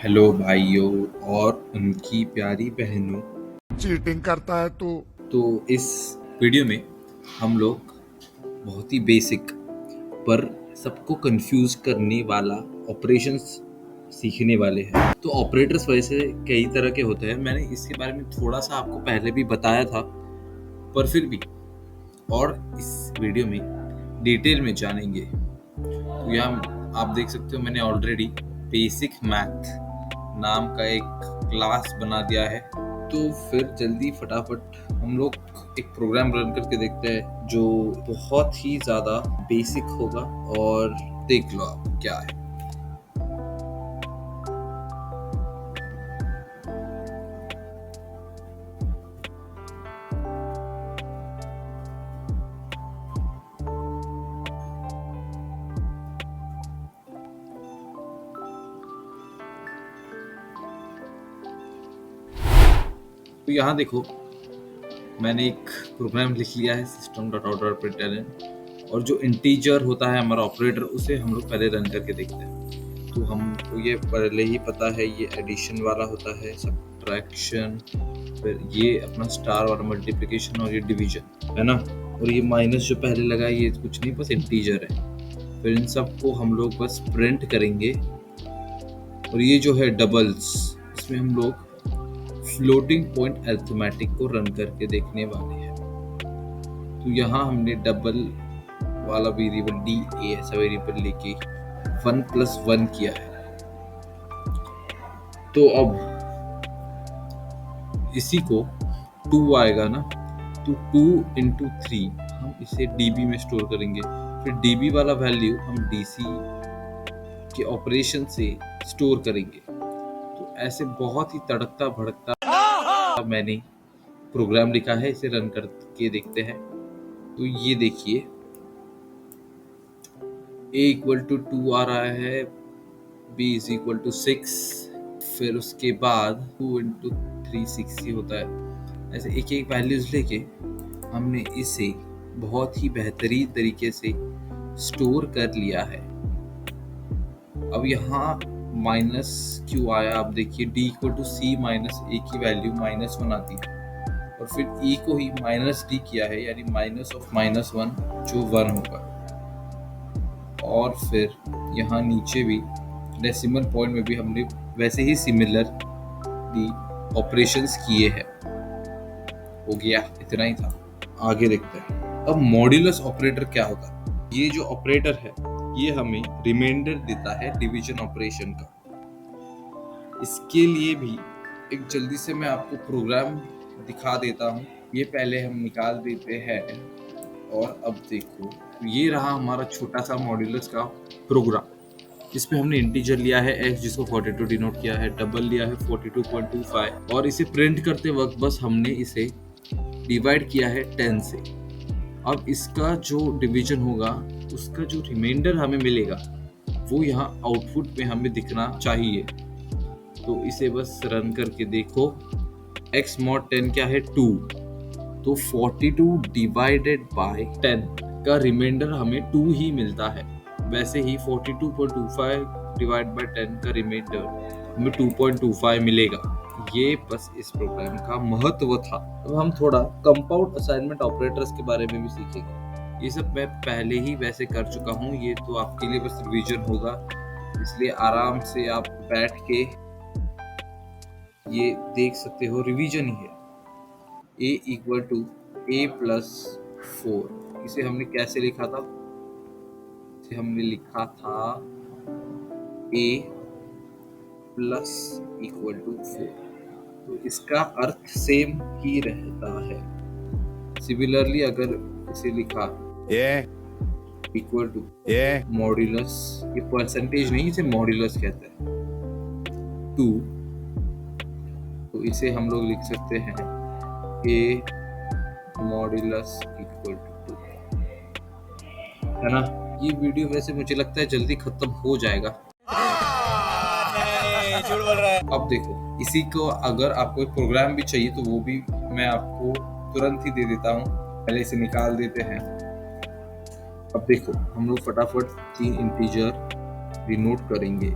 Hello भाइयों और उनकी प्यारी बहनों। चीटिंग करता है तो इस वीडियो में हम लोग बहुत ही बेसिक पर सबको कंफ्यूज करने वाला ऑपरेशंस सीखने वाले हैं। तो ऑपरेटर्स वैसे कई तरह के होते हैं, मैंने इसके बारे में थोड़ा सा आपको पहले भी बताया था, पर फिर भी और इस वीडियो में डिटेल में जानेंगे। तो यहाँ आप देख सकते हो, मैंने ऑलरेडी बेसिक मैथ नाम का एक क्लास बना दिया है। तो फिर जल्दी फटाफट हम लोग एक प्रोग्राम रन करके देखते हैं जो बहुत ही ज़्यादा बेसिक होगा, और देख लो आप क्या है। तो यहाँ देखो, मैंने एक प्रोग्राम लिख लिया है system dot out dot println, और जो इंटीजर होता है हमारा ऑपरेटर, उसे हम लोग पहले रन करके देखते हैं। तो हमको ये पहले ही पता है, ये एडिशन वाला होता है, सब्ट्रैक्शन, फिर ये अपना स्टार वाला मल्टीप्लिकेशन, और ये डिवीजन है ना। और ये माइनस जो पहले लगा है, ये कुछ नहीं, बस इंटीजर है। फिर इन सबको हम लोग बस प्रिंट करेंगे। और ये जो है डबल्स, इसमें हम लोग फ्लोटिंग पॉइंट अरिथमेटिक को रन करके देखने वाले हैं। तो यहाँ हमने डबल वाला वेरिएबल डी ए ऐसा वेरिएबल लेके 1+1 किया है। तो अब इसी को 2 आएगा ना, तो 2 into 3 हम इसे db में स्टोर करेंगे। फिर db वाला वैल्यू हम dc के ऑपरेशन से स्टोर करेंगे। तो ऐसे बहुत ही तड़कता भड़कता मैंने प्रोग्राम लिखा है, इसे रन करके देखते हैं। तो ये देखिए, a = 2 आ रहा है, b = 6, फिर उसके बाद 2 into 3 6 ही होता है। ऐसे एक एक वैल्यूज लेके हमने इसे बहुत ही बेहतरीन तरीके से स्टोर कर लिया है। अब यहाँ माइनस क्यों आया, आप देखिए d = c - a की वैल्यू -1 आती है, और फिर e को ही -d किया है, यानी -(-1) जो 1 होगा। और फिर यहाँ नीचे भी डेसिमल पॉइंट में भी हमने वैसे ही सिमिलर ऑपरेशंस किए हैं। हो गया, इतना ही था। आगे देखते हैं। अब मॉड्यूलस ऑपरेटर क्या होगा। ये जो ऑपरेटर है, ये हमें रिमाइंडर देता है डिवीजन ऑपरेशन का। इसके लिए भी एक जल्दी से मैं आपको प्रोग्राम दिखा देता हूँ। ये पहले हम निकाल देते हैं, और अब देखो, ये रहा हमारा छोटा सा मॉड्यूलस का प्रोग्राम, जिसमें हमने इंटीजर लिया है x, जिसको 42 डिनोट किया है, डबल लिया है 42.25, और इसे प्रिंट करते वक्त बस हमने इसे डिवाइड किया है 10 से। अब इसका जो डिवीजन होगा, उसका जो रिमाइंडर हमें मिलेगा, वो यहाँ आउटपुट में हमें दिखना चाहिए। तो इसे बस रन करके देखो। x mod 10 क्या है, 2, तो 42 डिवाइडेड बाय 10 का रिमाइंडर हमें 2 ही मिलता है। वैसे ही 42.25 डिवाइड बाय 10 का रिमाइंडर हमें 2.25 मिलेगा। ये बस इस प्रोग्राम का महत्व था। अब हम थोड़ा कंपाउंड असाइनमेंट ऑपरेटर्स के बारे में भी सीखेंगे। ये सब मैं पहले ही वैसे कर चुका हूँ, ये तो आपके लिए बस रिवीजन होगा, इसलिए आराम से आप बैठ के ये देख सकते हो, रिवीजन ही है। a = a+4, इसे हमने कैसे लिखा था, इसे हमने लिखा था a + 4। तो इसका अर्थ सेम ही रहता है। सिमिलरली अगर इसे लिखा इक्वल टू मॉड्यूलस, ये परसेंटेज नहीं, इसे मॉड्यूलस कहते हैं, 2, तो इसे हम लोग लिख सकते हैं a मॉड्यूलस = 2, है ना। ये वीडियो वैसे मुझे लगता है जल्दी खत्म हो जाएगा। झूठ बोल रहा है। अब देखो, इसी को अगर आपको एक प्रोग्राम भी चाहिए तो वो भी मैं आपको तुरंत ही दे देता हूँ। पहले इसे निकाल देते हैं। अब देखो, हम लोग फटाफट 3 इंटीजर डिनोट करेंगे।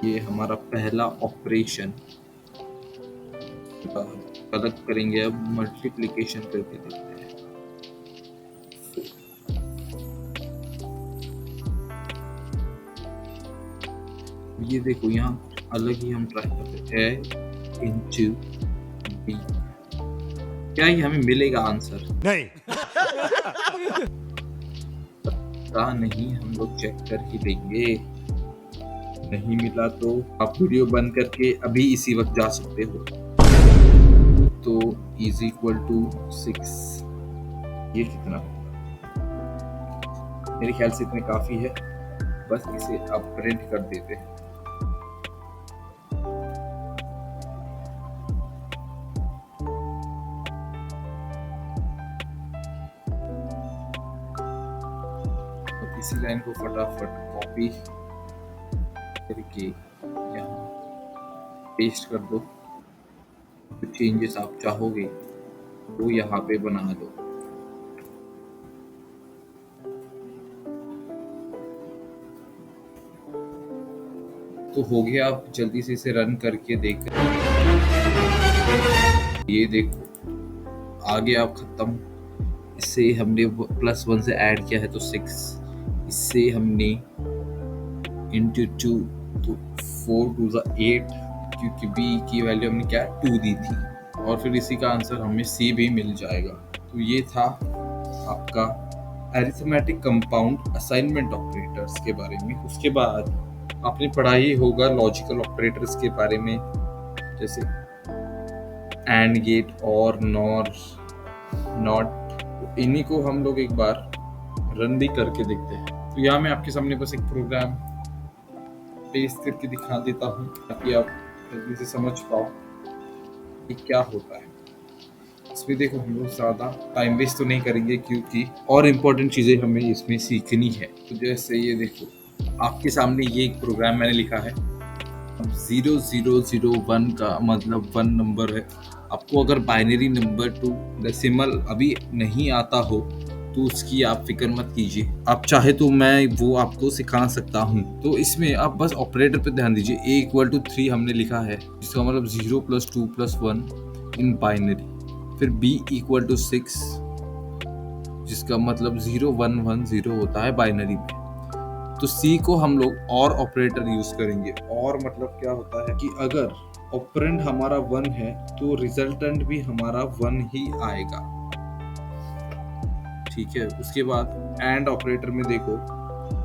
ये हमारा पहला ऑपरेशन कलेक्ट करेंगे। अब मल्टीप्लिकेशन करके देखते हैं। ये देखो यहाँ अलग ही हम ट्राई करते हैं, a इंटू b। क्या ये हमें मिलेगा आंसर? नहीं। पता नहीं, हम लोग चेक कर ही लेंगे। नहीं मिला तो आप वीडियो बंद करके अभी इसी वक्त जा सकते हो। तो इज इक्वल टू 6। ये कितना होगा? मेरे ख्याल से इतने काफी है, बस इसे अब प्रिंट कर देते हैं। तो इसी लाइन को फटाफट कॉपी करके यहाँ पेस्ट कर दो। जो चेंजेस आप चाहोगे वो यहाँ पे बना दो। तो हो गया। आप जल्दी से इसे रन करके देख। ये देखो आ गया आप खत्म। इससे हमने +1 से ऐड किया है तो 6, इससे हमने इंटू 2 तो 4 2 8, क्योंकि b की वैल्यू हमने क्या 2 दी थी, और फिर इसी का आंसर हमें c भी मिल जाएगा। तो ये था आपका अरिथमेटिक कंपाउंड असाइनमेंट ऑपरेटर्स के बारे में। उसके बाद आपने पढ़ा ही होगा लॉजिकल ऑपरेटर्स के बारे में, जैसे एंड गेट और नॉर नॉट। इन्हीं को हम लोग एक बार रन भी करके देखते हैं। तो यहाँ मैं आपके सामने बस एक प्रोग्राम पेस्ट करके दिखा देता हूँ ताकि आप जल्दी से समझ पाओ कि क्या होता है इसमें। देखो हम लोग ज़्यादा टाइम वेस्ट तो नहीं करेंगे क्योंकि और इम्पोर्टेंट चीज़ें हमें इसमें सीखनी है। तो जैसे ये देखो आपके सामने ये एक प्रोग्राम मैंने लिखा है। 0001 का मतलब 1 नंबर है। आपको अगर बाइनरी नंबर टू डेसिमल अभी नहीं आता हो तो उसकी आप फिक्र मत कीजिए। आप चाहे तो मैं वो आपको सिखा सकता हूँ। तो इसमें आप बस ऑपरेटर पे ध्यान दीजिए। a इक्वल टू 3 हमने लिखा है, जिसका मतलब 0 + 2 + 1 इन बाइनरी। फिर b इक्वल टू 6, जिसका मतलब 0 1 1 0 होता है बाइनरी में। तो C को हम लोग और ऑपरेटर यूज करेंगे। और मतलब क्या होता है कि अगर ऑपरेंड हमारा 1 है तो रिजल्टेंट भी हमारा 1 ही आएगा। ठीक है। उसके बाद एंड ऑपरेटर में देखो,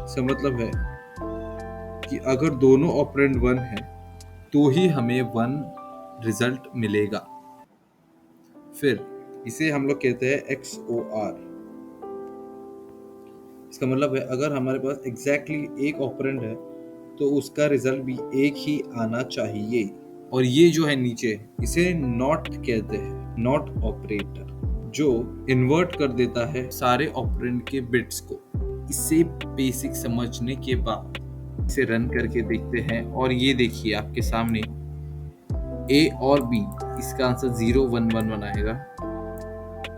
इसका मतलब है कि अगर दोनों ऑपरेंड 1 है तो ही हमें 1 रिजल्ट मिलेगा। फिर इसे हम लोग कहते हैं XOR। इसका मतलब है अगर हमारे पास एग्जैक्टली एक ऑपरेंड है तो उसका रिजल्ट भी एक ही आना चाहिए। और ये जो है नीचे, इसे नॉट कहते हैं, नॉट ऑपरेटर, जो इन्वर्ट कर देता है सारे ऑपरेंड के बिट्स को। इसे बेसिक समझने के बाद इसे रन करके देखते हैं। और ये देखिए आपके सामने A और B, इसका आंसर 0 1 1 1 आएगा।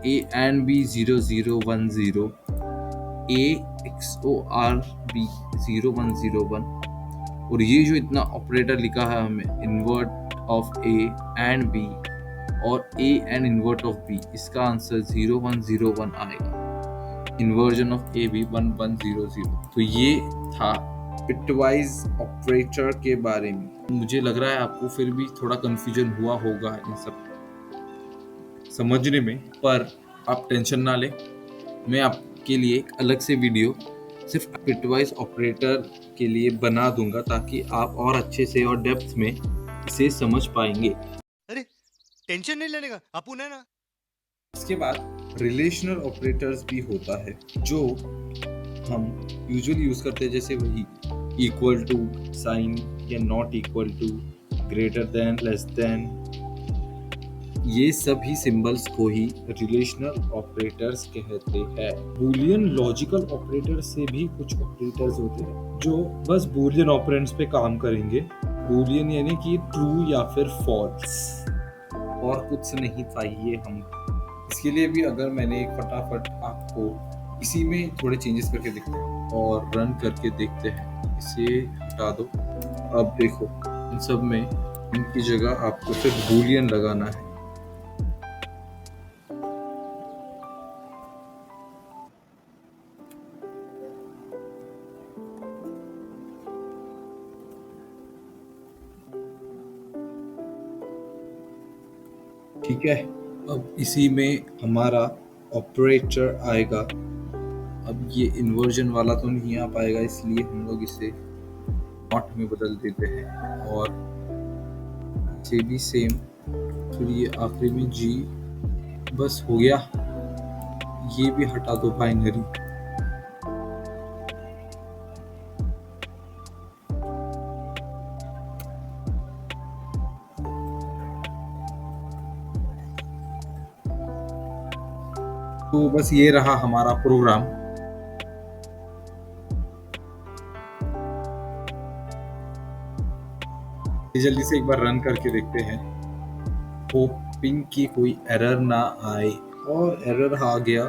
A and B 0 0 1 0, A XOR B 0 1 0 1। और ये जो इतना ऑपरेटर लिखा है हमें, invert of A and B और A and invert of B, इसका आंसर 0 1 0 1 आएगा। Inversion of A B 1 1 0 0। तो ये था बिटवाइज ऑपरेटर के बारे में। मुझे लग रहा है आपको फिर भी थोड़ा कंफ्यूजन हुआ होगा इन सब समझने में, पर आप टेंशन ना लें। मैं आपके लिए एक अलग से वीडियो सिर्फ बिटवाइज ऑपरेटर के लिए बना दूंगा ताकि आप और अच्छे से और डेप्थ में इसे समझ पाएंगे। अरे टेंशन नहीं लेने का, अपुन है ना। इसके बाद रिलेशनल ऑपरेटर्स भी होता है जो हम यूजुअली यूज करते हैं, जैसे वही इक्वल टू साइन या not equal to, greater than, less than. ये सभी सिंबल्स को ही रिलेशनल ऑपरेटर्स कहते हैं। बूलियन लॉजिकल ऑपरेटर से भी कुछ ऑपरेटर्स होते हैं जो बस बूलियन ऑपरेंड्स पे काम करेंगे। बूलियन यानी कि ट्रू या फिर फॉल्स, और कुछ नहीं चाहिए हम। इसके लिए भी अगर मैंने एक फटाफट आपको इसी में थोड़े चेंजेस करके देखते हैं और रन करके देखते हैं। इसे हटा दो। अब देखो इन सब में इनकी जगह आपको सिर्फ बूलियन लगाना है। ठीक है, अब इसी में हमारा ऑपरेटर आएगा। अब ये इन्वर्जन वाला तो नहीं आ पाएगा, इसलिए हम लोग इसे नॉट में बदल देते हैं और इसे भी सेम। फिर ये आखिरी में जी, बस हो गया। ये भी हटा दो बाइनरी। तो बस ये रहा हमारा प्रोग्राम। ये जल्दी से एक बार रन करके देखते हैं, होपिंग कि कोई एरर ना आए। और एरर आ गया।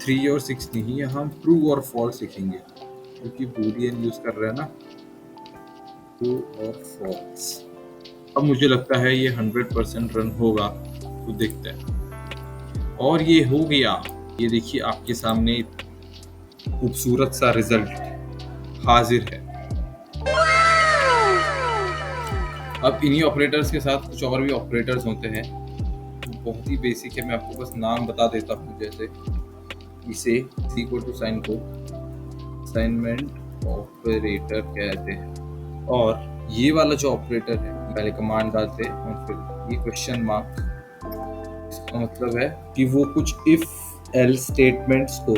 3 और 6 नहीं, यहाँ हम ट्रू और फॉल्स लिखेंगे क्योंकि बूलियन यूज कर रहे हैं ना। ट्रू और फॉल्स। अब मुझे लगता है ये 100% रन होगा, तो देखते हैं। और ये हो गया। ये देखिए आपके सामने खूबसूरत सा रिजल्ट हाजिर है। अब इन्हीं ऑपरेटर्स के साथ कुछ और भी ऑपरेटर्स होते हैं, बहुत ही बेसिक है। मैं आपको बस नाम बता देता हूँ। जैसे इसे इक्वल टू साइन को असाइनमेंट ऑपरेटर कहते हैं। और ये वाला जो ऑपरेटर है, पहले कमांड डालते हैं और फिर ये क्वेश्चन मार्क, इसका मतलब है कि वो कुछ इफ एल स्टेटमेंट्स को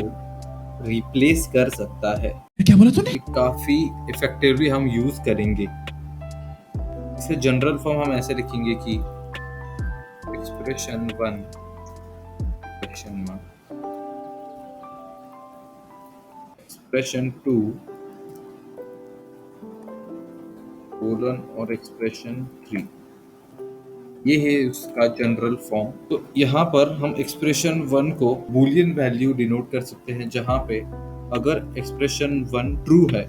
रिप्लेस कर सकता है। क्या बोला तूने? काफी इफेक्टिवली हम यूज करेंगे इसे। जनरल फॉर्म हम ऐसे लिखेंगे कि expression 1 question mark, expression 2 colon और एक्सप्रेशन 3। ये है उसका जनरल फॉर्म। तो यहाँ पर हम एक्सप्रेशन 1 को बूलियन वैल्यू डिनोट कर सकते हैं, जहाँ पे अगर एक्सप्रेशन 1 ट्रू है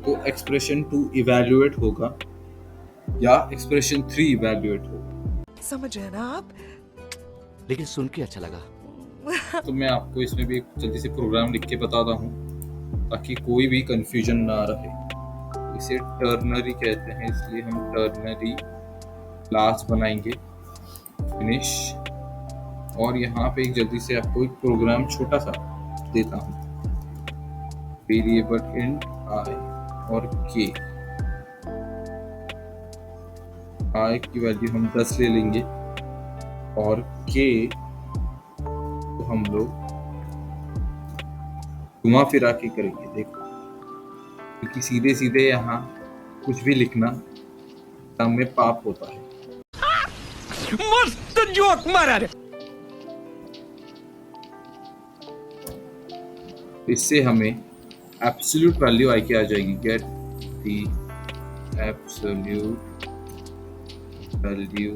तो एक्सप्रेशन 2 इवैल्यूएट होगा या एक्सप्रेशन 3 इवैल्यूएट होगा। समझ रहे हैं ना आप? लेकिन सुन के अच्छा लगा। तो मैं आपको इसमें भी एक जल्दी से प्रोग्राम लिख के बताता हूँ ताकि कोई भी कंफ्यूजन ना रहे। इसे टर्नरी कहते हैं, इसलिए हम टर्नरी क्लास बनाएंगे। फिनिश। और यहाँ पे एक जल्दी से आपको एक प्रोग्राम छोटा सा देता हूँ। वेरिएबल इंट आई और के। आई की वैल्यू हम 10 ले लेंगे और के तो हम लोग घुमा फिरा के करेंगे। देखो, क्योंकि सीधे सीधे यहाँ कुछ भी लिखना सामने पाप होता है। मस्त जोक मारा रे। इससे हमें एब्सोल्यूट वैल्यू आई की आ जाएगी। Get the absolute value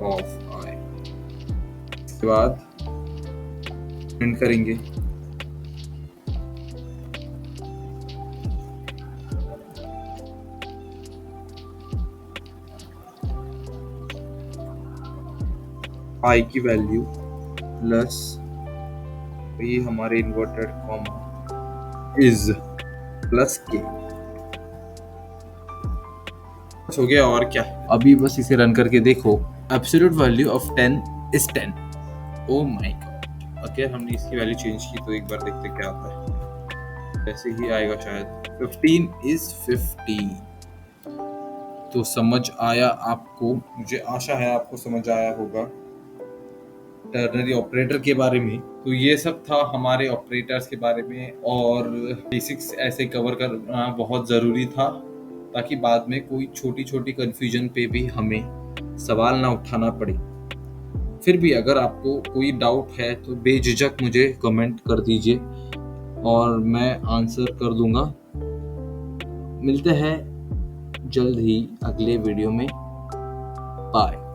of I. उसके बाद प्रिंट करेंगे। आई की वैल्यू प्लस ये हमारे इन्वर्टेड कॉमा इज प्लस के। हो गया। और क्या, अभी बस इसे रन करके देखो। Absolute value of 10 is 10। Oh my God. अगर हमने इसकी वैल्यू चेंज की तो एक बार देखते क्या आता है। ऐसे ही आएगा शायद। 15 इज 50। तो समझ आया आपको? मुझे आशा है आपको समझ आया होगा टर्नरी ऑपरेटर के बारे में। तो ये सब था हमारे ऑपरेटर्स के बारे में, और बेसिक्स ऐसे कवर करना बहुत ज़रूरी था ताकि बाद में कोई छोटी छोटी कन्फ्यूजन पे भी हमें सवाल ना उठाना पड़े। फिर भी अगर आपको कोई डाउट है तो बेझिझक मुझे कमेंट कर दीजिए और मैं आंसर कर दूंगा। मिलते हैं जल्द ही अगले वीडियो में। बाय।